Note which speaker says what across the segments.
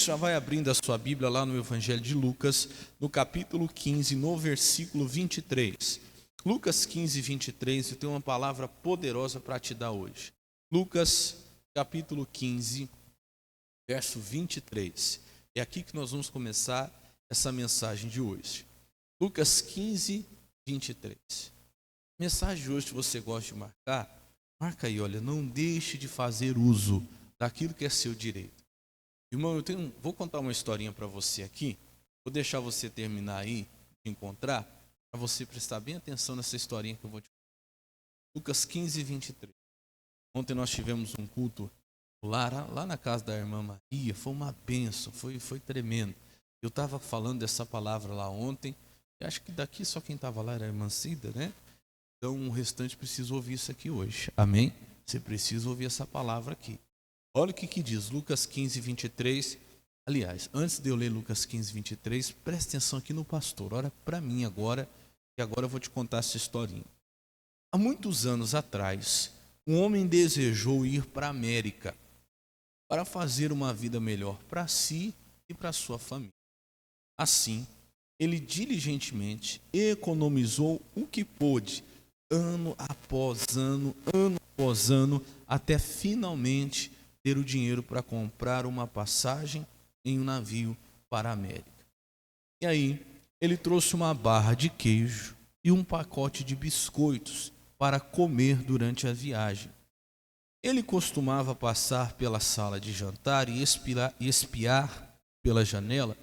Speaker 1: Já vai abrindo a sua Bíblia lá no Evangelho de Lucas, no capítulo 15, no versículo 23. Lucas 15, 23, eu tenho uma palavra poderosa para te dar hoje. Lucas, capítulo 15, verso 23. É aqui que nós vamos começar essa mensagem de hoje. Lucas 15, 23. Mensagem de hoje, se você gosta de marcar, marca aí, olha, não deixe de fazer uso daquilo que é seu direito. Irmão, vou contar uma historinha para você aqui, vou deixar você terminar aí, de encontrar, para você prestar bem atenção nessa historinha que eu vou te contar. Lucas 15, 23. Ontem nós tivemos um culto lá na casa da irmã Maria, foi uma bênção, foi tremendo. Eu estava falando dessa palavra lá ontem, e acho que daqui só quem estava lá era a irmã Cida, né? Então o restante precisa ouvir isso aqui hoje, amém? Você precisa ouvir essa palavra aqui. Olha o que diz, Lucas 15, 23. Aliás, antes de eu ler Lucas 15, 23, preste atenção aqui no pastor. Olha para mim agora, que agora eu vou te contar essa historinha. Há muitos anos atrás, um homem desejou ir para a América para fazer uma vida melhor para si e para sua família. Assim, ele diligentemente economizou o que pôde, ano após ano, até finalmente ter o dinheiro para comprar uma passagem em um navio para a América. E aí, ele trouxe uma barra de queijo e um pacote de biscoitos para comer durante a viagem. Ele costumava passar pela sala de jantar e espiar pela janela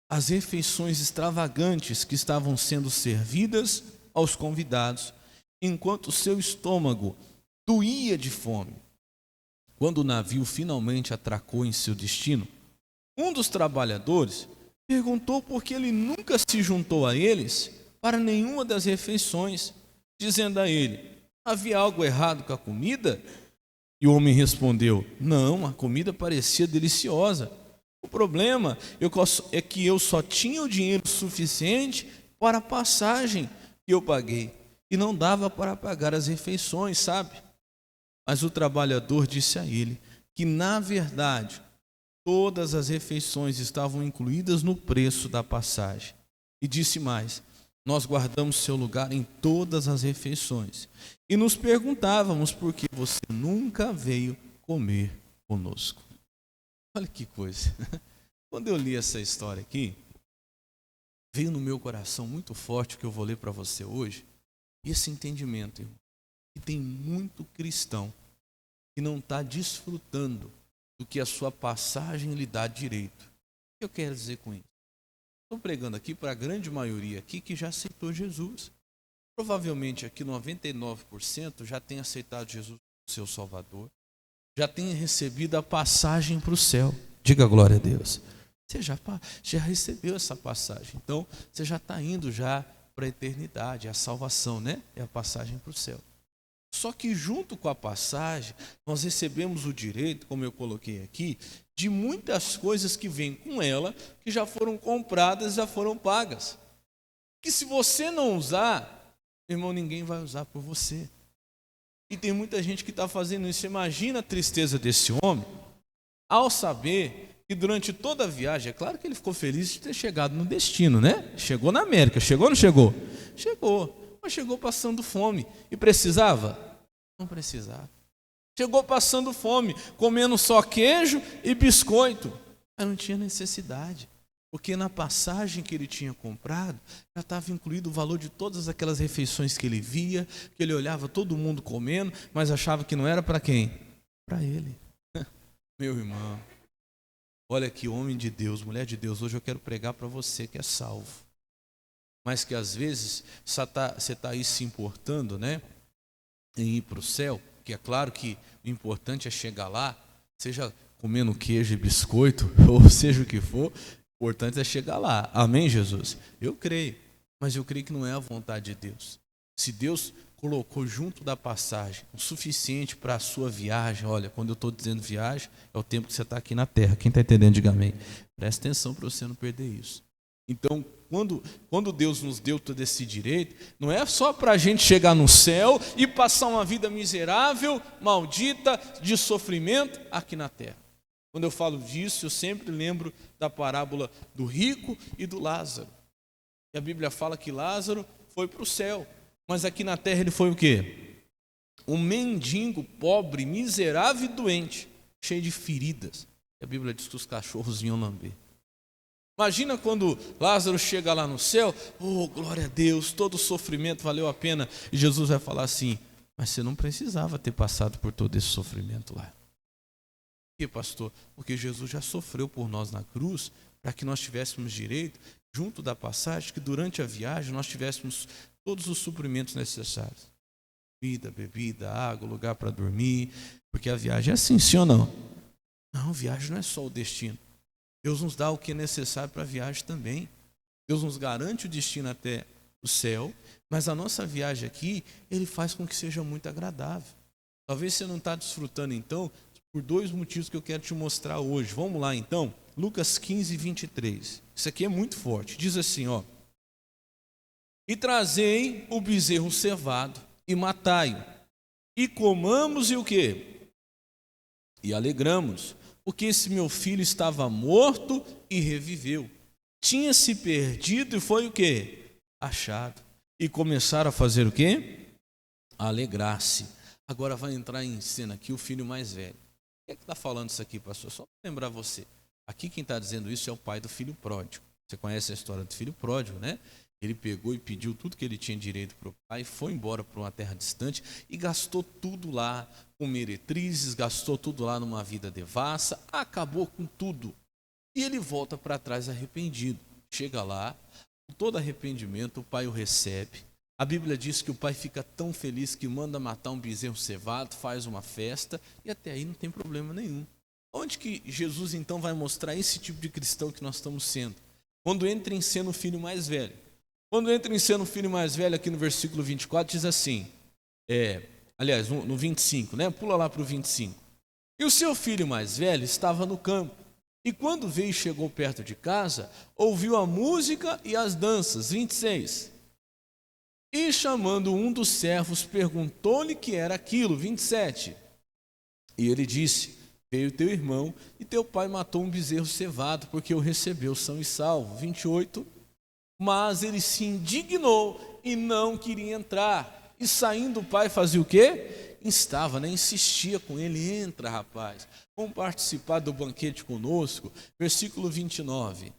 Speaker 1: as refeições extravagantes que estavam sendo servidas aos convidados, enquanto seu estômago doía de fome. Quando o navio finalmente atracou em seu destino, um dos trabalhadores perguntou por que ele nunca se juntou a eles para nenhuma das refeições, dizendo a ele: havia algo errado com a comida? E o homem respondeu: não, a comida parecia deliciosa. O problema é que eu só tinha o dinheiro suficiente para a passagem que eu paguei e não dava para pagar as refeições, sabe? Mas o trabalhador disse a ele que, na verdade, todas as refeições estavam incluídas no preço da passagem. E disse mais: nós guardamos seu lugar em todas as refeições. E nos perguntávamos por que você nunca veio comer conosco. Olha que coisa. Quando eu li essa história aqui, veio no meu coração muito forte o que eu vou ler para você hoje. E esse entendimento, irmão. E tem muito cristão que não está desfrutando do que a sua passagem lhe dá direito. O que eu quero dizer com isso? Estou pregando aqui para a grande maioria aqui que já aceitou Jesus. Provavelmente aqui 99% já tem aceitado Jesus como seu Salvador, já tem recebido a passagem para o céu. Diga glória a Deus. Você já recebeu essa passagem, então você já está indo já para a eternidade, a salvação, né? É a passagem para o céu. Só que junto com a passagem, nós recebemos o direito, como eu coloquei aqui, de muitas coisas que vêm com ela, que já foram compradas, já foram pagas. Que se você não usar, irmão, ninguém vai usar por você. E tem muita gente que está fazendo isso. Imagina a tristeza desse homem, ao saber que durante toda a viagem, é claro que ele ficou feliz de ter chegado no destino, né? Chegou na América, chegou ou não chegou? Chegou, mas chegou passando fome. E precisava? Não precisava. Chegou passando fome, comendo só queijo e biscoito. Mas não tinha necessidade, porque na passagem que ele tinha comprado, já estava incluído o valor de todas aquelas refeições que ele via, que ele olhava todo mundo comendo, mas achava que não era para quem? Para ele. Meu irmão, olha que homem de Deus, mulher de Deus, hoje eu quero pregar para você que é salvo. Mas que às vezes você está aí se importando, né, em ir para o céu, que é claro que o importante é chegar lá, seja comendo queijo e biscoito, ou seja o que for, o importante é chegar lá. Amém, Jesus? Eu creio, mas eu creio que não é a vontade de Deus. Se Deus colocou junto da passagem o suficiente para a sua viagem, olha, quando eu estou dizendo viagem, é o tempo que você está aqui na terra. Quem está entendendo, diga amém. Presta atenção para você não perder isso. Então, quando Deus nos deu todo esse direito, não é só para a gente chegar no céu e passar uma vida miserável, maldita, de sofrimento aqui na terra. Quando eu falo disso, eu sempre lembro da parábola do rico e do Lázaro. E a Bíblia fala que Lázaro foi para o céu, mas aqui na terra ele foi o quê? Um mendigo, pobre, miserável e doente, cheio de feridas. A Bíblia diz que os cachorros vinham lamber. Imagina quando Lázaro chega lá no céu, oh, glória a Deus, todo o sofrimento valeu a pena. E Jesus vai falar assim, mas você não precisava ter passado por todo esse sofrimento lá. Por quê, pastor? Porque Jesus já sofreu por nós na cruz, para que nós tivéssemos direito, junto da passagem, que durante a viagem nós tivéssemos todos os suprimentos necessários. Comida, bebida, água, lugar para dormir, porque a viagem é assim, sim ou não? Não, viagem não é só o destino. Deus nos dá o que é necessário para a viagem também. Deus nos garante o destino até o céu, mas a nossa viagem aqui, Ele faz com que seja muito agradável. Talvez você não está desfrutando então, por dois motivos que eu quero te mostrar hoje. Vamos lá então, Lucas 15, 23. Isso aqui é muito forte. Diz assim, ó. E trazei o bezerro cevado e matai-o, e comamos e o quê? E alegramos, porque esse meu filho estava morto e reviveu. Tinha se perdido e foi o quê? Achado. E começaram a fazer o quê? A alegrar-se. Agora vai entrar em cena aqui o filho mais velho. Quem é que está falando isso aqui, pastor? Só para lembrar você. Aqui quem está dizendo isso é o pai do filho pródigo. Você conhece a história do filho pródigo, né? Ele pegou e pediu tudo que ele tinha direito para o pai, foi embora para uma terra distante e gastou tudo lá com meretrizes, gastou tudo lá numa vida devassa, acabou com tudo. E ele volta para trás arrependido. Chega lá, com todo arrependimento, o pai o recebe. A Bíblia diz que o pai fica tão feliz que manda matar um bezerro cevado, faz uma festa e até aí não tem problema nenhum. Onde que Jesus então vai mostrar esse tipo de cristão que nós estamos sendo? Quando entra em cena o filho mais velho. Quando entra em cena o filho mais velho, aqui no versículo 24, diz assim, aliás, no 25, né? Pula lá para o 25. E o seu filho mais velho estava no campo, e quando veio e chegou perto de casa, ouviu a música e as danças, 26. E chamando um dos servos, perguntou-lhe que era aquilo, 27. E ele disse, veio teu irmão, e teu pai matou um bezerro cevado, porque o recebeu são e salvo, 28. Mas ele se indignou e não queria entrar. E saindo o pai fazia o quê? Instava, né? Insistia com ele, entra rapaz, vamos participar do banquete conosco. Versículo 29.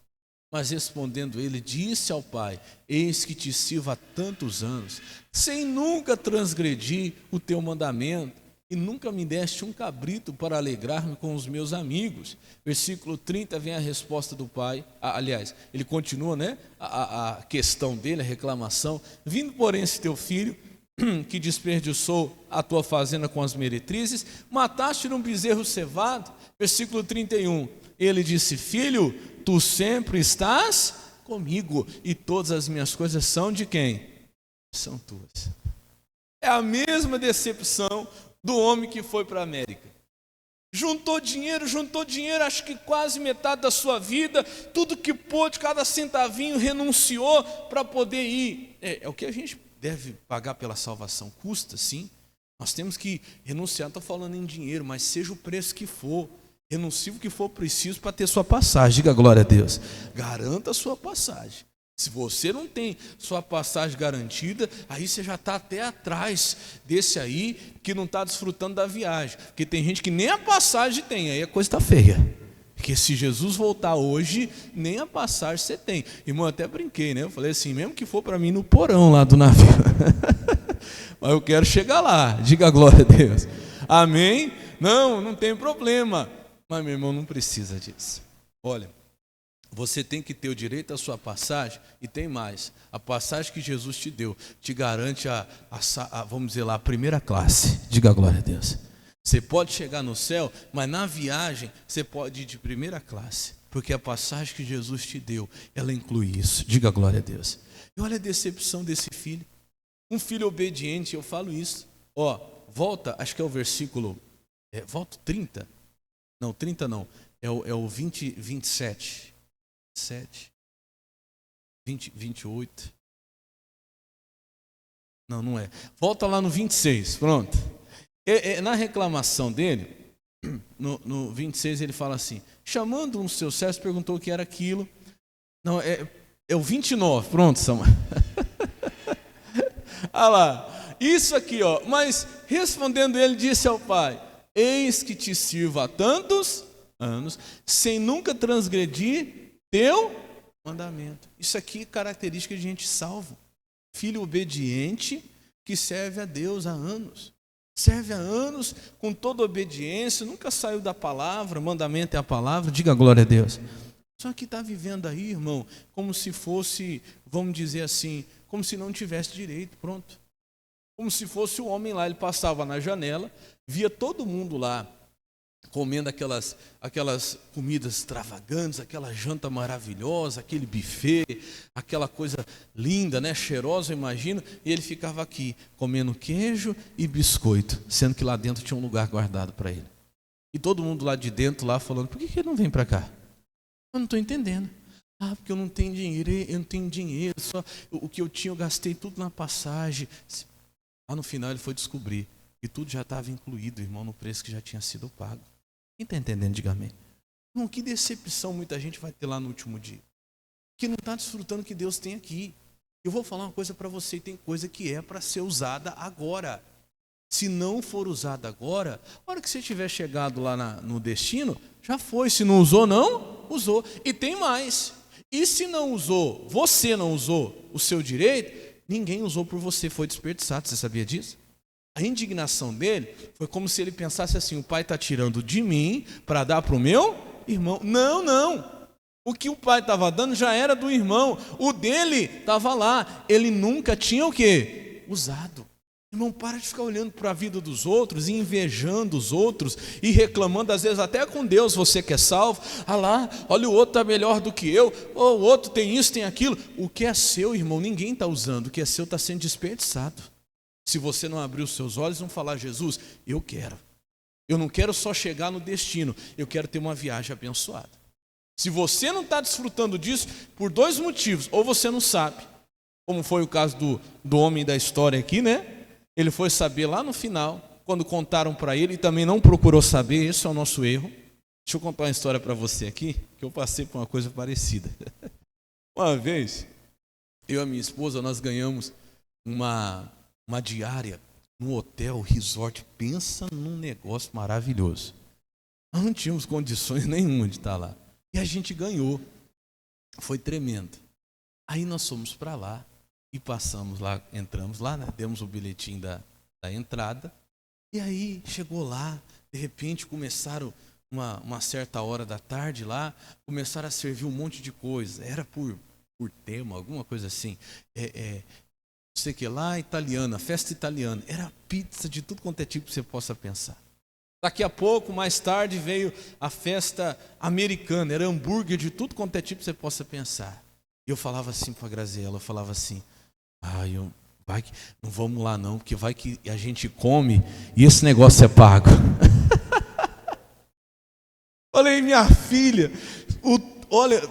Speaker 1: Mas respondendo ele, disse ao pai, eis que te sirvo há tantos anos, sem nunca transgredir o teu mandamento, e nunca me deste um cabrito para alegrar-me com os meus amigos. Versículo 30 vem a resposta do pai. Aliás, ele continua, né? A questão dele, a reclamação. Vindo, porém, esse teu filho, que desperdiçou a tua fazenda com as meretrizes, mataste um bezerro cevado. Versículo 31. Ele disse, filho, tu sempre estás comigo, e todas as minhas coisas são de quem? São tuas. É a mesma decepção do homem que foi para a América. Juntou dinheiro, acho que quase metade da sua vida, tudo que pôde, cada centavinho renunciou para poder ir. É o que a gente deve pagar pela salvação, custa sim. Nós temos que renunciar, não estou falando em dinheiro, mas seja o preço que for, renuncie o que for preciso para ter sua passagem, diga glória a Deus. Garanta a sua passagem. Se você não tem sua passagem garantida, aí você já está até atrás desse aí que não está desfrutando da viagem. Porque tem gente que nem a passagem tem, aí a coisa está feia. Porque se Jesus voltar hoje, nem a passagem você tem. Irmão, eu até brinquei, né? Eu falei assim, mesmo que for para mim no porão lá do navio. Mas eu quero chegar lá, diga glória a Deus. Amém? Não tem problema. Mas meu irmão, não precisa disso. Olha. Você tem que ter o direito à sua passagem, e tem mais, a passagem que Jesus te deu, te garante vamos dizer lá, a primeira classe, diga glória a Deus. Você pode chegar no céu, mas na viagem você pode ir de primeira classe, porque a passagem que Jesus te deu, ela inclui isso, diga glória a Deus. E olha a decepção desse filho, um filho obediente, eu falo isso, volta, acho que é o versículo, volta 30, não, 30 não, é o 27, 20, 28. Não é. Volta lá no 26, pronto. Na reclamação dele, no 26 ele fala assim: chamando um dos seus servos, perguntou o que era aquilo. Não, é o 29, pronto, Samuel. Olha lá, isso aqui, ó. Mas respondendo ele, disse ao pai: eis que te sirvo há tantos anos, sem nunca transgredir teu mandamento. Isso aqui é característica de gente salvo. Filho obediente que serve a Deus há anos. Serve há anos com toda obediência, nunca saiu da palavra, mandamento é a palavra, diga glória a Deus. Só que está vivendo aí, irmão, como se fosse, vamos dizer assim, como se não tivesse direito, pronto. Como se fosse o homem lá, ele passava na janela, via todo mundo lá comendo aquelas comidas extravagantes, aquela janta maravilhosa, aquele buffet, aquela coisa linda, né, cheirosa, eu imagino, e ele ficava aqui comendo queijo e biscoito, sendo que lá dentro tinha um lugar guardado para ele. E todo mundo lá de dentro lá falando: por que ele não vem para cá? Eu não estou entendendo. Ah, porque eu não tenho dinheiro, só o que eu tinha eu gastei tudo na passagem. Lá no final ele foi descobrir que tudo já estava incluído, irmão, no preço que já tinha sido pago. Quem está entendendo, diga amém. Irmão, que decepção muita gente vai ter lá no último dia. Que não está desfrutando o que Deus tem aqui. Eu vou falar uma coisa para você: tem coisa que é para ser usada agora. Se não for usada agora, a hora que você tiver chegado lá no destino, já foi. Se não usou, não usou. E tem mais. E se não usou, você não usou o seu direito, ninguém usou por você, foi desperdiçado. Você sabia disso? A indignação dele foi como se ele pensasse assim: o pai está tirando de mim para dar para o meu irmão. Não. O que o pai estava dando já era do irmão. O dele estava lá. Ele nunca tinha o quê? Usado. Irmão, para de ficar olhando para a vida dos outros e invejando os outros e reclamando, às vezes até com Deus, você que é salvo. Ah lá, olha, o outro está melhor do que eu. Oh, o outro tem isso, tem aquilo. O que é seu, irmão, ninguém está usando. O que é seu está sendo desperdiçado. Se você não abrir os seus olhos e não falar: Jesus, eu quero. Eu não quero só chegar no destino, eu quero ter uma viagem abençoada. Se você não está desfrutando disso, por dois motivos: ou você não sabe, como foi o caso do homem da história aqui, né? Ele foi saber lá no final, quando contaram para ele, e também não procurou saber. Esse é o nosso erro. Deixa eu contar uma história para você aqui, que eu passei por uma coisa parecida. Uma vez, eu e a minha esposa, nós ganhamos uma diária no hotel resort. Pensa num negócio maravilhoso. Nós não tínhamos condições nenhuma de estar lá. E a gente ganhou. Foi tremendo. Aí nós fomos para lá e passamos lá, entramos lá, né? Demos o bilhetinho da entrada. E aí chegou lá, de repente começaram, uma certa hora da tarde lá, começaram a servir um monte de coisa. Era por tema, alguma coisa assim. Não sei o que lá, italiana, festa italiana. Era pizza de tudo quanto é tipo que você possa pensar. Daqui a pouco, mais tarde, veio a festa americana. Era hambúrguer de tudo quanto é tipo que você possa pensar. E eu falava assim para a Graziela, eu falava assim: não vamos lá não, porque vai que a gente come e esse negócio é pago. Falei: minha filha, olha,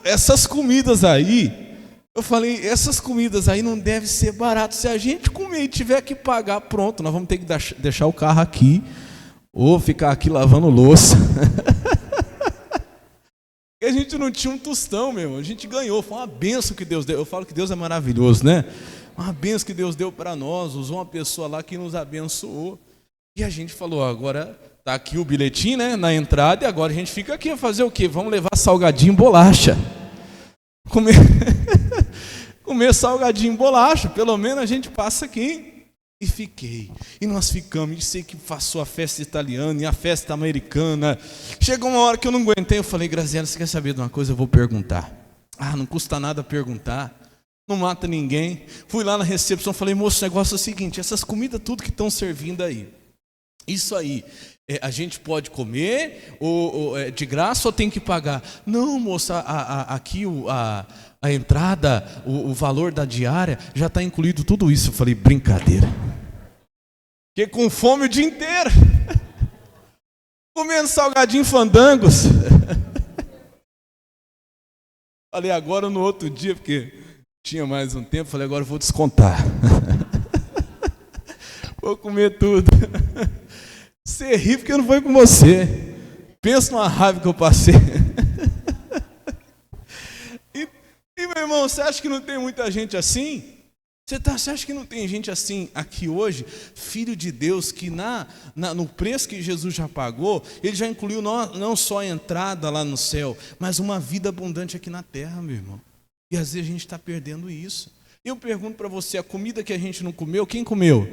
Speaker 1: essas comidas aí, eu falei, essas comidas aí não devem ser baratas. Se a gente comer e tiver que pagar, pronto, nós vamos ter que deixar o carro aqui, ou ficar aqui lavando louça. E a gente não tinha um tostão, meu irmão. A gente ganhou, foi uma benção que Deus deu. Eu falo que Deus é maravilhoso, né? Uma benção que Deus deu para nós. Usou uma pessoa lá que nos abençoou. E a gente falou: agora está aqui o bilhetinho, né, na entrada, e agora a gente fica aqui a fazer o quê? Vamos levar salgadinho e bolacha. Comer salgadinho e bolacha, pelo menos a gente passa aqui. E fiquei. E nós ficamos. E sei que passou a festa italiana e a festa americana. Chegou uma hora que eu não aguentei. Eu falei: Graziela, você quer saber de uma coisa? Eu vou perguntar. Não custa nada perguntar. Não mata ninguém. Fui lá na recepção, falei: moço, o negócio é o seguinte: essas comidas tudo que estão servindo aí, isso aí, a gente pode comer ou é de graça ou tem que pagar? Não, moça, aqui a entrada, o valor da diária já está incluído tudo isso. Eu falei: brincadeira. Fiquei com fome o dia inteiro, comendo salgadinho fandangos. Falei: agora no outro dia, porque tinha mais um tempo, falei: agora eu vou descontar. Vou comer tudo. Você ri porque não foi com você. Pensa numa raiva que eu passei. E, meu irmão, você acha que não tem muita gente assim? Você acha que não tem gente assim aqui hoje? Filho de Deus, que no preço que Jesus já pagou, Ele já incluiu não só a entrada lá no céu, mas uma vida abundante aqui na terra, meu irmão. E às vezes a gente está perdendo isso. Eu pergunto para você, a comida que a gente não comeu, quem comeu?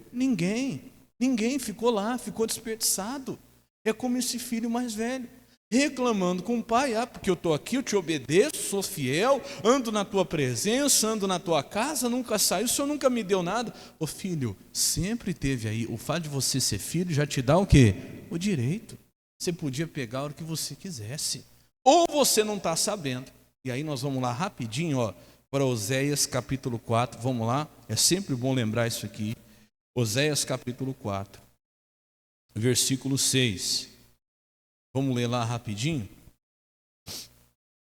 Speaker 1: Ninguém. Ninguém ficou lá, ficou desperdiçado. É como esse filho mais velho, reclamando com o pai: porque eu estou aqui, eu te obedeço, sou fiel, ando na tua presença, ando na tua casa, nunca saí, o senhor nunca me deu nada. Ô filho, sempre teve aí, o fato de você ser filho já te dá o quê? O direito. Você podia pegar a hora que você quisesse. Ou você não está sabendo. E aí nós vamos lá rapidinho, para Oséias capítulo 4, vamos lá, é sempre bom lembrar isso aqui. Oséias capítulo 4, versículo 6. Vamos ler lá rapidinho?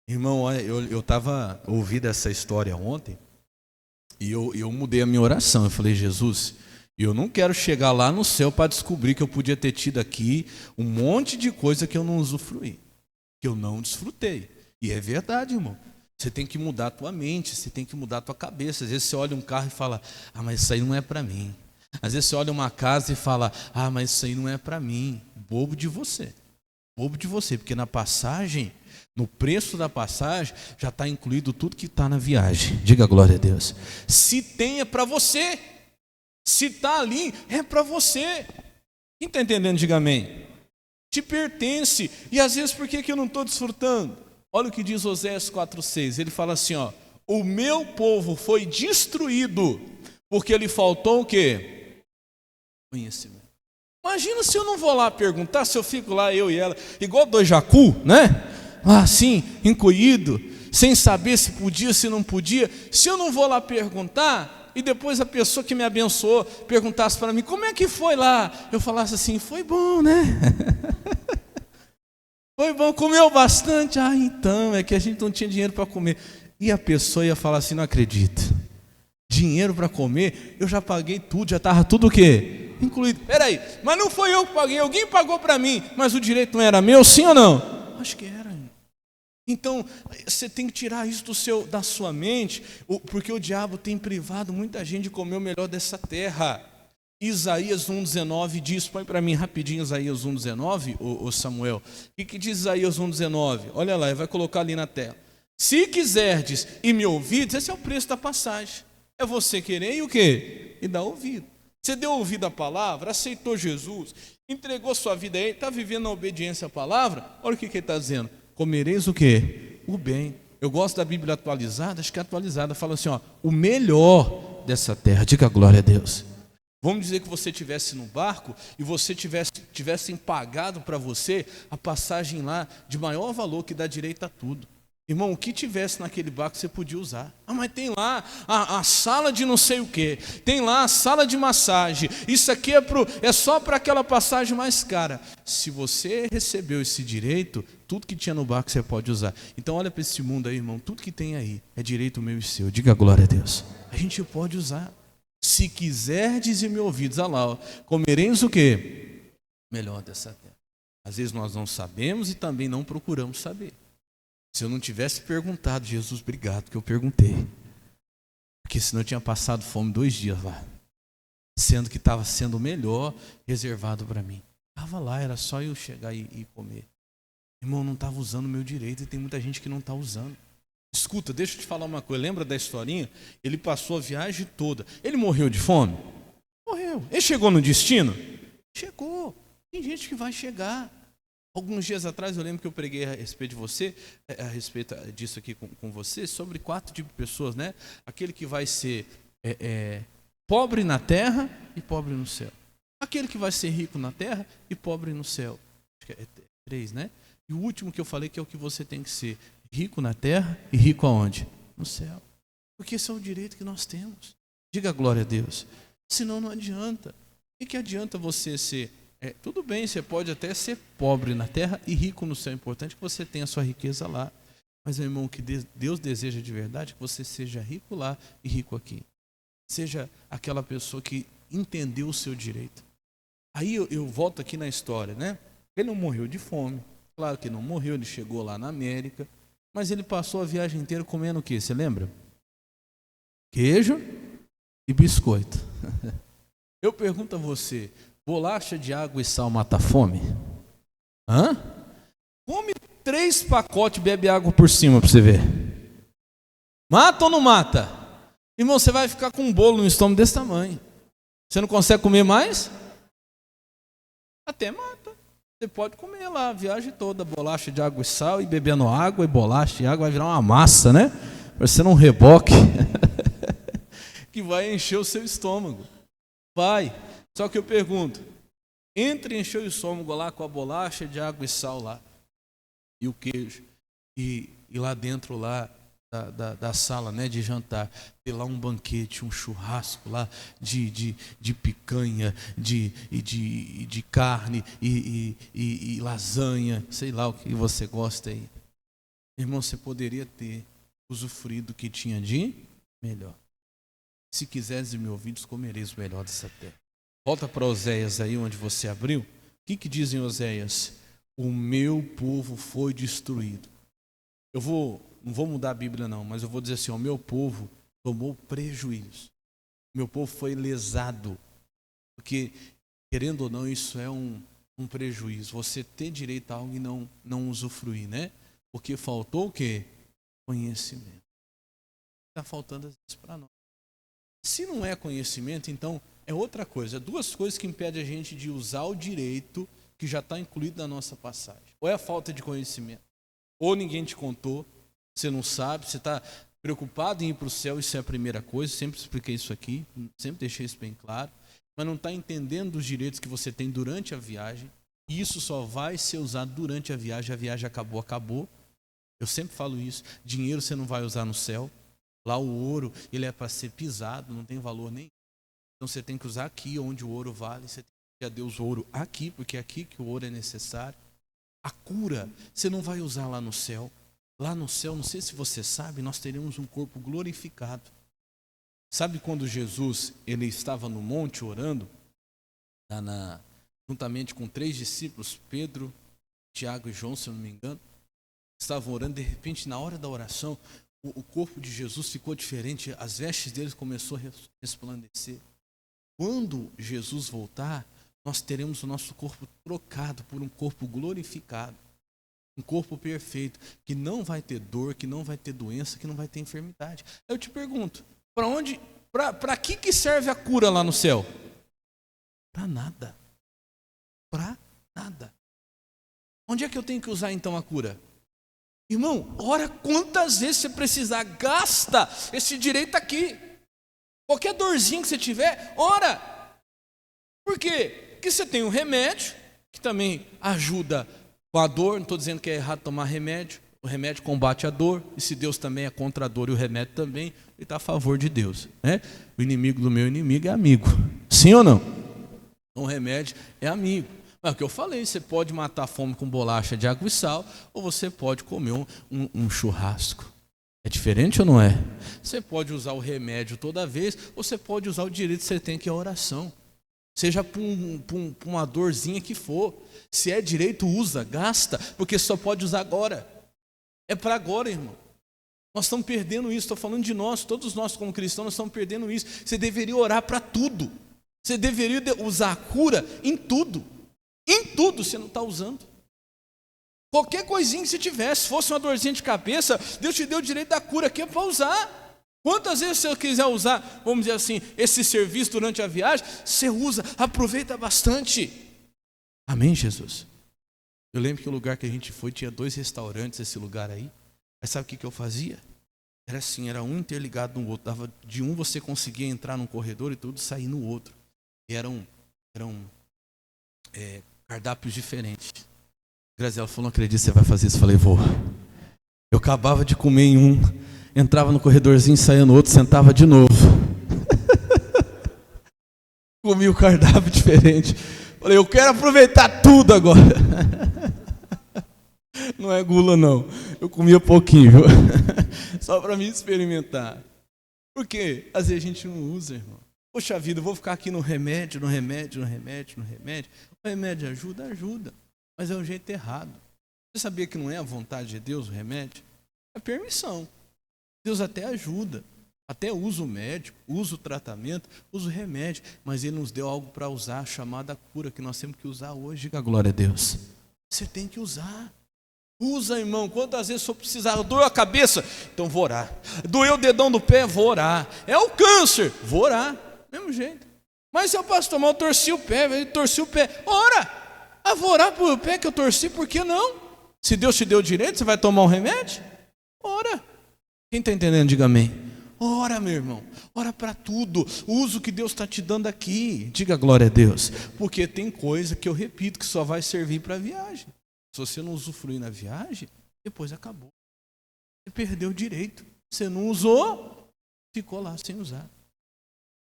Speaker 1: Irmão, eu estava ouvindo essa história ontem e eu mudei a minha oração. Eu falei: Jesus, eu não quero chegar lá no céu para descobrir que eu podia ter tido aqui um monte de coisa que eu não usufruí, que eu não desfrutei. E é verdade, irmão. Você tem que mudar a tua mente, você tem que mudar a tua cabeça. Às vezes você olha um carro e fala: mas isso aí não é para mim. Às vezes você olha uma casa e fala: mas isso aí não é para mim. Bobo de você. Bobo de você, porque na passagem, no preço da passagem, já está incluído tudo que está na viagem. Diga glória a Deus. Se tem, é para você. Se está ali, é para você. Quem está entendendo, diga amém. Te pertence. E às vezes, por que eu não estou desfrutando? Olha o que diz Oséias 4,6. Ele fala assim: o meu povo foi destruído, porque lhe faltou o quê? Conhecimento. Imagina se eu não vou lá perguntar, se eu fico lá, eu e ela, igual dois jacu, né? Lá assim, encolhido, sem saber se podia, se não podia. Se eu não vou lá perguntar, e depois a pessoa que me abençoou perguntasse para mim: como é que foi lá? Eu falasse assim: foi bom, né? Foi bom, comeu bastante. Então, é que a gente não tinha dinheiro para comer. E a pessoa ia falar assim: não acredito. Dinheiro para comer, eu já paguei tudo, já estava tudo o quê? Incluído. Peraí, mas não foi eu que paguei, alguém pagou para mim, mas o direito não era meu, sim ou não? Acho que era. Então, você tem que tirar isso da sua mente, porque o diabo tem privado muita gente de comer o melhor dessa terra. Isaías 1,19 diz, põe para mim rapidinho Isaías 1,19, ô Samuel. O que diz Isaías 1,19? Olha lá, ele vai colocar ali na tela. Se quiserdes e me ouvides, esse é o preço da passagem. É você querer e o quê? E dar ouvido. Você deu ouvido à palavra, aceitou Jesus, entregou sua vida a Ele, está vivendo a obediência à palavra. Olha o que ele está dizendo: comereis o quê? O bem. Eu gosto da Bíblia atualizada, acho que é atualizada, fala assim: o melhor dessa terra. Diga glória a Deus. Vamos dizer que você estivesse no barco e você tivessem pagado para você a passagem lá de maior valor, que dá direito a tudo. Irmão, o que tivesse naquele barco você podia usar. Mas tem lá a sala de não sei o quê, tem lá a sala de massagem, isso aqui é só para aquela passagem mais cara. Se você recebeu esse direito, tudo que tinha no barco você pode usar. Então olha para esse mundo aí, irmão, tudo que tem aí é direito meu e seu. Diga glória a Deus. A gente pode usar. Se quiserdes e me ouvides, lá, comereis o quê? Melhor dessa terra. Às vezes nós não sabemos e também não procuramos saber. Se eu não tivesse perguntado: Jesus, obrigado que eu perguntei, porque senão eu tinha passado fome 2 dias lá, sendo que estava sendo o melhor reservado para mim. Estava lá, era só eu chegar e comer. Irmão, não estava usando o meu direito, e tem muita gente que não está usando. Escuta, deixa eu te falar uma coisa. Lembra da historinha? Ele passou a viagem toda. Ele morreu de fome? Morreu. Ele chegou no destino? Chegou. Tem gente que vai chegar. Alguns dias atrás eu lembro que eu preguei a respeito de você, a respeito disso aqui com você, sobre 4 tipos de pessoas, né? Aquele que vai ser pobre na terra e pobre no céu. Aquele que vai ser rico na terra e pobre no céu. Acho que é 3, né? E o último que eu falei, que é o que você tem que ser: rico na terra e rico aonde? No céu. Porque esse é o direito que nós temos. Diga glória a Deus. Senão não adianta. O que adianta você ser... tudo bem, você pode até ser pobre na terra e rico no céu. É importante que você tenha a sua riqueza lá. Mas, meu irmão, o que Deus deseja de verdade é que você seja rico lá e rico aqui. Seja aquela pessoa que entendeu o seu direito. Aí eu volto aqui na história, né? Ele não morreu de fome. Claro que não morreu, ele chegou lá na América. Mas ele passou a viagem inteira comendo o quê? Você lembra? Queijo e biscoito. Eu pergunto a você, bolacha de água e sal mata a fome? Hã? Come 3 pacotes e bebe água por cima para você ver. Mata ou não mata? Irmão, você vai ficar com um bolo no estômago desse tamanho. Você não consegue comer mais? Até mata. Você pode comer lá a viagem toda, bolacha de água e sal, e bebendo água e bolacha e água, vai virar uma massa, né? Parecendo um reboque que vai encher o seu estômago. Vai. Só que eu pergunto, entre encher o estômago lá com a bolacha de água e sal lá, e o queijo, e lá dentro lá da sala, né, de jantar, ter lá um banquete, um churrasco lá de picanha, de carne e lasanha, sei lá o que você gosta aí. Irmão, você poderia ter usufruído do que tinha de melhor. Se quiseres me ouvidos, comereis o melhor dessa terra. Volta para Oséias aí onde você abriu. O que diz em Oséias? O meu povo foi destruído. Não vou mudar a Bíblia não, mas eu vou dizer assim, o meu povo tomou prejuízo. O meu povo foi lesado. Porque, querendo ou não, isso é um prejuízo. Você ter direito a algo e não usufruir, né? Porque faltou o quê? Conhecimento. Está faltando às vezes para nós. Se não é conhecimento, então é outra coisa. 2 coisas que impedem a gente de usar o direito que já está incluído na nossa passagem. Ou é a falta de conhecimento, ou ninguém te contou, você não sabe, você está preocupado em ir para o céu, isso é a primeira coisa, sempre expliquei isso aqui, sempre deixei isso bem claro, mas não está entendendo os direitos que você tem durante a viagem, e isso só vai ser usado durante a viagem acabou. Eu sempre falo isso, dinheiro você não vai usar no céu, lá o ouro, ele é para ser pisado, não tem valor nenhum. Então você tem que usar aqui onde o ouro vale, você tem que pedir a Deus o ouro aqui, porque é aqui que o ouro é necessário. A cura, você não vai usar lá no céu. Lá no céu, não sei se você sabe, nós teremos um corpo glorificado. Sabe quando Jesus ele estava no monte orando, juntamente com 3 discípulos, Pedro, Tiago e João, se eu não me engano, estavam orando, de repente, na hora da oração, o corpo de Jesus ficou diferente, as vestes deles começaram a resplandecer. Quando Jesus voltar, nós teremos o nosso corpo trocado por um corpo glorificado. Um corpo perfeito, que não vai ter dor, que não vai ter doença, que não vai ter enfermidade. Eu te pergunto, para que serve a cura lá no céu? Para nada. Para nada. Onde é que eu tenho que usar então a cura? Irmão, ora quantas vezes você precisar, gasta esse direito aqui. Qualquer dorzinha que você tiver, ora. Por quê? Porque você tem um remédio, que também ajuda com a dor, não estou dizendo que é errado tomar remédio, o remédio combate a dor, e se Deus também é contra a dor e o remédio também, ele está a favor de Deus, né? O inimigo do meu inimigo é amigo, sim ou não? O remédio é amigo. Mas o que eu falei, você pode matar a fome com bolacha de água e sal, ou você pode comer um churrasco. É diferente ou não é? Você pode usar o remédio toda vez, ou você pode usar o direito que você tem, que é a oração. Seja para uma dorzinha que for. Se é direito, usa, gasta, porque só pode usar agora. É para agora, irmão. Nós estamos perdendo isso, estou falando de nós, todos nós como cristãos, nós estamos perdendo isso. Você deveria orar para tudo. Você deveria usar a cura em tudo. Em tudo você não está usando. Qualquer coisinha que você tivesse, se fosse uma dorzinha de cabeça, Deus te deu o direito da cura aqui para usar. Quantas vezes você quiser usar, vamos dizer assim, esse serviço durante a viagem, você usa, aproveita bastante. Amém, Jesus? Eu lembro que o lugar que a gente foi tinha 2 restaurantes, esse lugar aí. Mas sabe o que eu fazia? Era assim, era um interligado no outro. De um você conseguia entrar num corredor e tudo, sair no outro. E eram cardápios diferentes. Graziela falou, não acredito que você vai fazer isso. Eu falei, vou. Eu acabava de comer em um, entrava no corredorzinho, saía no outro, sentava de novo. Comia o cardápio diferente. Falei, eu quero aproveitar tudo agora. Não é gula não, eu comia pouquinho, viu? Só para me experimentar. Por quê? Às vezes a gente não usa, irmão. Poxa vida, eu vou ficar aqui no remédio, no remédio, no remédio, no remédio. O remédio ajuda, ajuda, mas é o jeito errado. Você sabia que não é a vontade de Deus o remédio? É permissão. Deus até ajuda, até usa o médico, usa o tratamento, usa o remédio, mas Ele nos deu algo para usar, chamada cura, que nós temos que usar hoje. Diga glória a Deus. Você tem que usar. Usa, irmão, quantas vezes for precisar. Doeu a cabeça? Então vou orar. Doeu o dedão do pé? Vou orar. É o câncer? Vou orar. Mesmo jeito. Mas se eu pastor, mas eu torci o pé, ele torci o pé. Ora! Vou orar por o pé que eu torci, por que não? Se Deus te deu direito, você vai tomar um remédio? Ora! Quem está entendendo, diga amém. Ora, meu irmão, ora para tudo. Usa o que Deus está te dando aqui. Diga glória a Deus. Porque tem coisa que eu repito que só vai servir para a viagem. Se você não usufruir na viagem, depois acabou. Você perdeu o direito. Você não usou, ficou lá sem usar.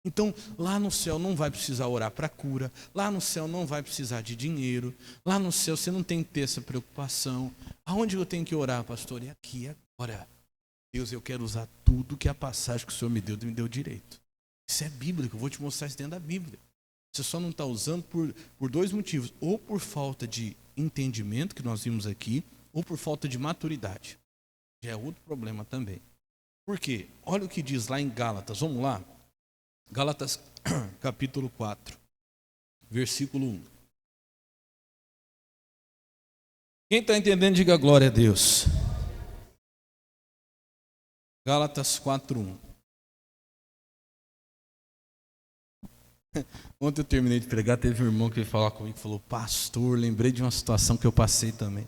Speaker 1: Então, lá no céu não vai precisar orar para cura. Lá no céu não vai precisar de dinheiro. Lá no céu você não tem que ter essa preocupação. Aonde eu tenho que orar, pastor? É aqui, agora. Deus, eu quero usar tudo que a passagem que o Senhor me deu direito. Isso é bíblico, eu vou te mostrar isso dentro da Bíblia. Você só não está usando por dois motivos. Ou por falta de entendimento, que nós vimos aqui, ou por falta de maturidade. Já é outro problema também. Por quê? Olha o que diz lá em Gálatas, vamos lá. Gálatas capítulo 4, versículo 1. Quem está entendendo, diga glória a Deus. Gálatas 4:1. Ontem eu terminei de pregar, teve um irmão que veio falar comigo e falou: pastor, lembrei de uma situação que eu passei também.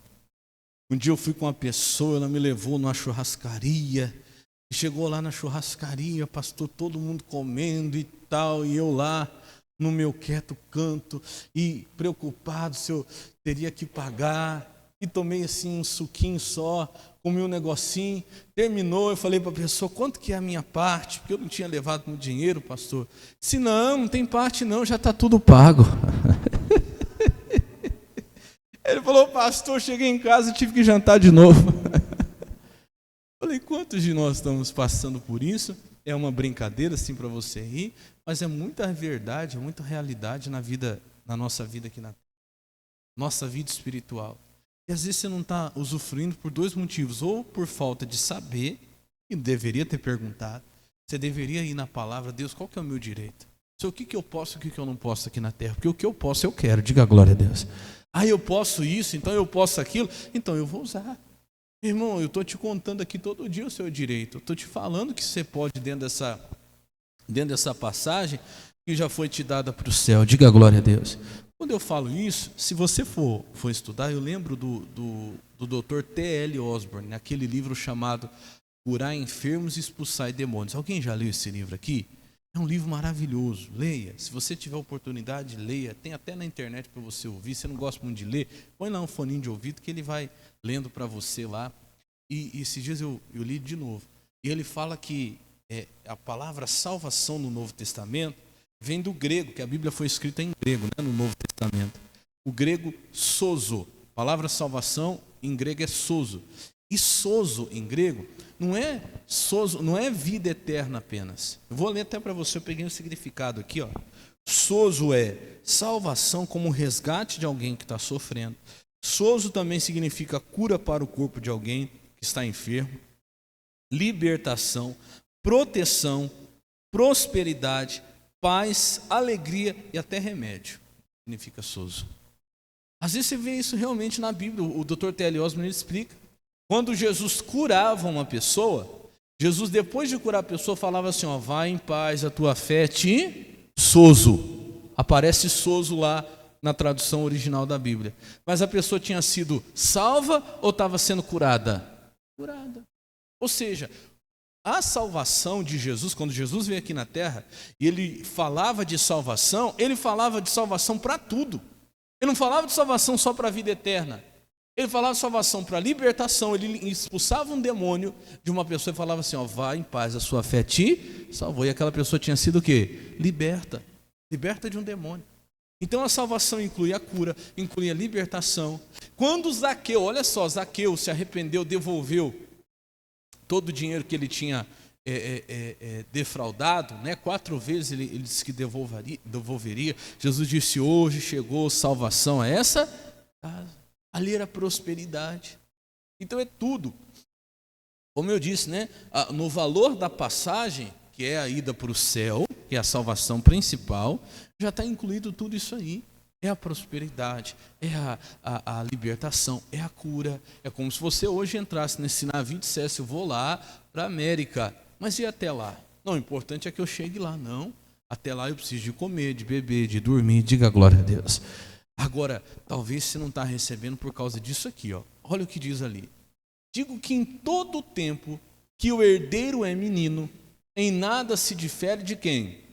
Speaker 1: Um dia eu fui com uma pessoa, ela me levou numa churrascaria, e chegou lá na churrascaria, pastor, todo mundo comendo e tal, e eu lá no meu quieto canto, e preocupado se eu teria que pagar, e tomei assim um suquinho só, comi um negocinho, terminou, eu falei para a pessoa: quanto que é a minha parte? Porque eu não tinha levado muito dinheiro, pastor. Se não tem parte não, já está tudo pago. Ele falou: pastor, cheguei em casa e tive que jantar de novo. Falei: quantos de nós estamos passando por isso? É uma brincadeira assim para você rir, mas é muita verdade, é muita realidade na nossa vida aqui na terra, nossa vida espiritual. E às vezes você não está usufruindo por dois motivos: ou por falta de saber, e deveria ter perguntado. Você deveria ir na palavra: Deus, qual que é o meu direito? O que eu posso e o que eu não posso aqui na terra? Porque o que eu posso eu quero, diga glória a Deus. Eu posso isso, então eu posso aquilo, então eu vou usar. Irmão, eu estou te contando aqui todo dia o seu direito. Eu estou te falando que você pode dentro dessa passagem que já foi te dada para o céu, diga glória a Deus. Quando eu falo isso, se você for estudar, eu lembro do Dr. T.L. Osborne, naquele livro chamado Curar Enfermos e Expulsar Demônios. Alguém já leu esse livro aqui? É um livro maravilhoso, leia. Se você tiver oportunidade, leia. Tem até na internet para você ouvir. Se você não gosta muito de ler, põe lá um foninho de ouvido que ele vai lendo para você lá. E esses dias eu li de novo. E ele fala que a palavra salvação no Novo Testamento vem do grego, que a Bíblia foi escrita em grego, né, no Novo Testamento. O grego sozo. A palavra salvação em grego é sozo. E sozo em grego não é vida eterna apenas. Eu vou ler até para você, eu peguei um significado aqui, ó. Sozo é salvação como resgate de alguém que está sofrendo. Sozo também significa cura para o corpo de alguém que está enfermo, libertação, proteção, prosperidade, paz, alegria e até remédio. Significa sozo. Às vezes você vê isso realmente na Bíblia. O Dr. T.L. Osborne explica. Quando Jesus curava uma pessoa, Jesus, depois de curar a pessoa, falava assim: ó, vai em paz, a tua fé te sozo. Aparece sozo lá na tradução original da Bíblia. Mas a pessoa tinha sido salva ou estava sendo curada? Curada. Ou seja, a salvação de Jesus, quando Jesus veio aqui na terra, e ele falava de salvação, ele falava de salvação para tudo. Ele não falava de salvação só para a vida eterna. Ele falava de salvação para libertação. Ele expulsava um demônio de uma pessoa e falava assim: ó, vá em paz, a sua fé te salvou. E aquela pessoa tinha sido o quê? Liberta de um demônio. Então a salvação inclui a cura, inclui a libertação. Quando Zaqueu, olha só, Zaqueu se arrependeu, devolveu todo o dinheiro que ele tinha defraudado, né? 4 vezes ele disse que devolveria. Jesus disse: hoje chegou salvação a essa casa. Ali era prosperidade. Então é tudo. Como eu disse, né? No valor da passagem, que é a ida para o céu, que é a salvação principal, já está incluído tudo isso aí. É a prosperidade, é a libertação, é a cura. É como se você hoje entrasse nesse navio e dissesse: eu vou lá para a América, mas e até lá? Não, o importante é que eu chegue lá. Não, até lá eu preciso de comer, de beber, de dormir. Diga glória a Deus. Agora, talvez você não está recebendo por causa disso aqui, ó. Olha o que diz ali: digo que em todo o tempo que o herdeiro é menino, em nada se difere de quem?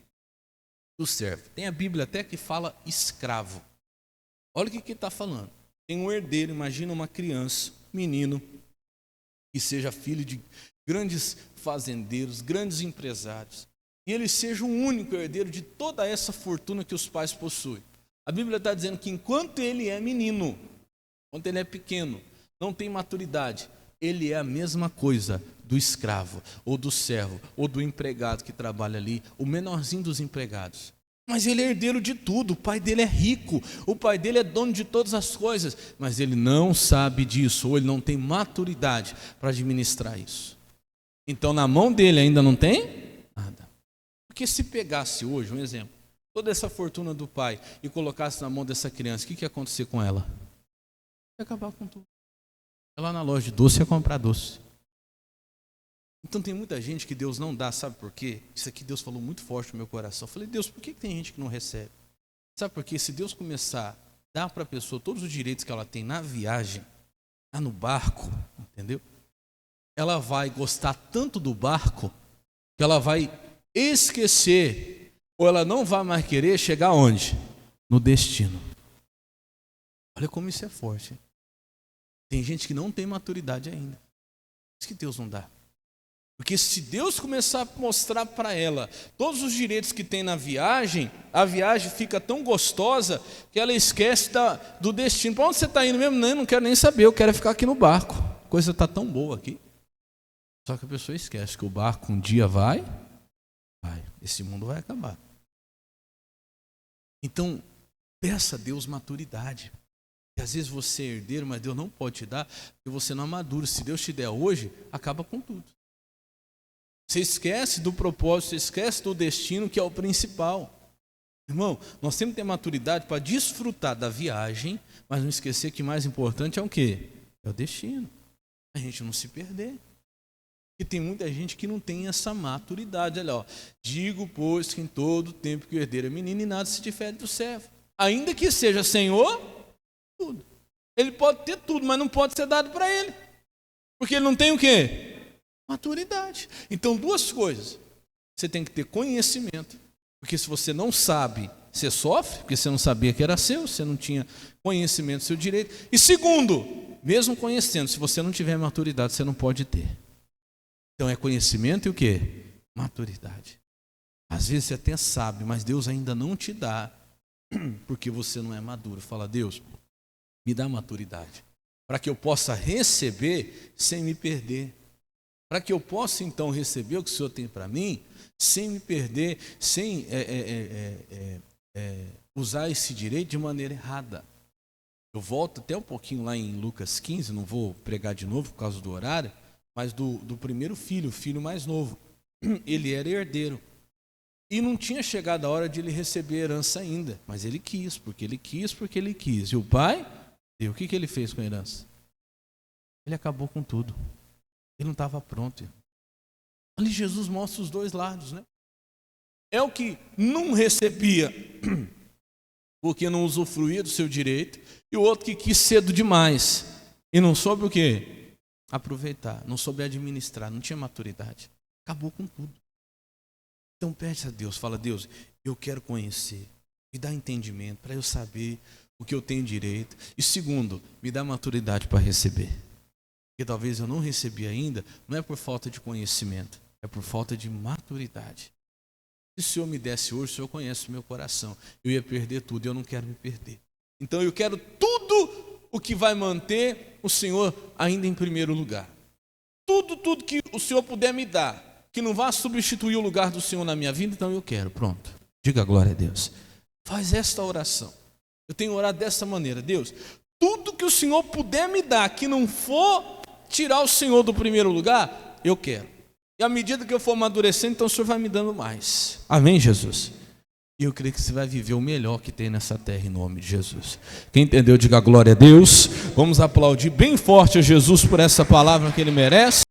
Speaker 1: Do servo. Tem a Bíblia até que fala escravo. Olha o que está falando. Tem um herdeiro, imagina uma criança, menino, que seja filho de grandes fazendeiros, grandes empresários, e ele seja o único herdeiro de toda essa fortuna que os pais possuem. A Bíblia está dizendo que enquanto ele é menino, enquanto ele é pequeno, não tem maturidade, ele é a mesma coisa do escravo, ou do servo, ou do empregado que trabalha ali, o menorzinho dos empregados. Mas ele é herdeiro de tudo, o pai dele é rico, o pai dele é dono de todas as coisas, mas ele não sabe disso, ou ele não tem maturidade para administrar isso. Então na mão dele ainda não tem nada. Porque se pegasse hoje, um exemplo, toda essa fortuna do pai e colocasse na mão dessa criança, o que ia acontecer com ela? Ia acabar com tudo. Ela na loja de doce ia comprar doce. Então tem muita gente que Deus não dá, sabe por quê? Isso aqui Deus falou muito forte no meu coração. Eu falei: Deus, por que tem gente que não recebe? Sabe por quê? Se Deus começar a dar para a pessoa todos os direitos que ela tem na viagem, lá no barco, entendeu? Ela vai gostar tanto do barco que ela vai esquecer, ou ela não vai mais querer chegar onde? No destino. Olha como isso é forte. Tem gente que não tem maturidade ainda. Isso que Deus não dá. Porque se Deus começar a mostrar para ela todos os direitos que tem na viagem, a viagem fica tão gostosa que ela esquece do destino. Para onde você está indo mesmo? Não quero nem saber, eu quero ficar aqui no barco. A coisa está tão boa aqui. Só que a pessoa esquece que o barco um dia vai. Esse mundo vai acabar. Então, peça a Deus maturidade. E às vezes você é herdeiro, mas Deus não pode te dar, porque você não amadura. Se Deus te der hoje, acaba com tudo. Você esquece do propósito, você esquece do destino, que é o principal. Irmão, nós temos que ter maturidade para desfrutar da viagem, mas não esquecer que o mais importante é o quê? É o destino. A gente não se perder. Porque tem muita gente que não tem essa maturidade. Olha, ó, digo, pois, que em todo tempo que o herdeiro é menino e nada se difere do servo. Ainda que seja senhor, tudo. Ele pode ter tudo, mas não pode ser dado para ele. Porque ele não tem o quê? Maturidade. Então, 2 coisas. Você tem que ter conhecimento, porque se você não sabe, você sofre, porque você não sabia que era seu, você não tinha conhecimento do seu direito. E segundo, mesmo conhecendo, se você não tiver maturidade, você não pode ter. Então é conhecimento e o quê? Maturidade. Às vezes você até sabe, mas Deus ainda não te dá, porque você não é maduro. Fala: Deus, me dá maturidade, para que eu possa receber sem me perder. Para que eu possa, então, receber o que o Senhor tem para mim, sem me perder, sem usar esse direito de maneira errada. Eu volto até um pouquinho lá em Lucas 15, não vou pregar de novo por causa do horário, mas do primeiro filho, o filho mais novo. Ele era herdeiro. E não tinha chegado a hora de ele receber herança ainda, mas ele quis, porque ele quis, porque ele quis. E o pai, e o que ele fez com a herança? Ele acabou com tudo. Ele não estava pronto. Ali Jesus mostra os 2 lados, né? É o que não recebia porque não usufruía do seu direito, e o outro que quis cedo demais e não soube o quê? Aproveitar, não soube administrar, não tinha maturidade. Acabou com tudo. Então peça a Deus, fala: Deus, eu quero conhecer, me dá entendimento para eu saber o que eu tenho direito. E segundo, me dá maturidade para receber. Porque talvez eu não recebi ainda, não é por falta de conhecimento, é por falta de maturidade. Se o Senhor me desse hoje, o Senhor conhece o meu coração, eu ia perder tudo, e eu não quero me perder. Então eu quero tudo o que vai manter o Senhor ainda em primeiro lugar. Tudo que o Senhor puder me dar, que não vá substituir o lugar do Senhor na minha vida, então eu quero. Pronto. Diga glória a Deus. Faz esta oração. Eu tenho orado dessa maneira. Deus, tudo que o Senhor puder me dar, que não for tirar o Senhor do primeiro lugar, eu quero. E à medida que eu for amadurecendo, então o Senhor vai me dando mais. Amém, Jesus? E eu creio que você vai viver o melhor que tem nessa terra, em nome de Jesus. Quem entendeu, diga glória a Deus. Vamos aplaudir bem forte a Jesus por essa palavra que Ele merece.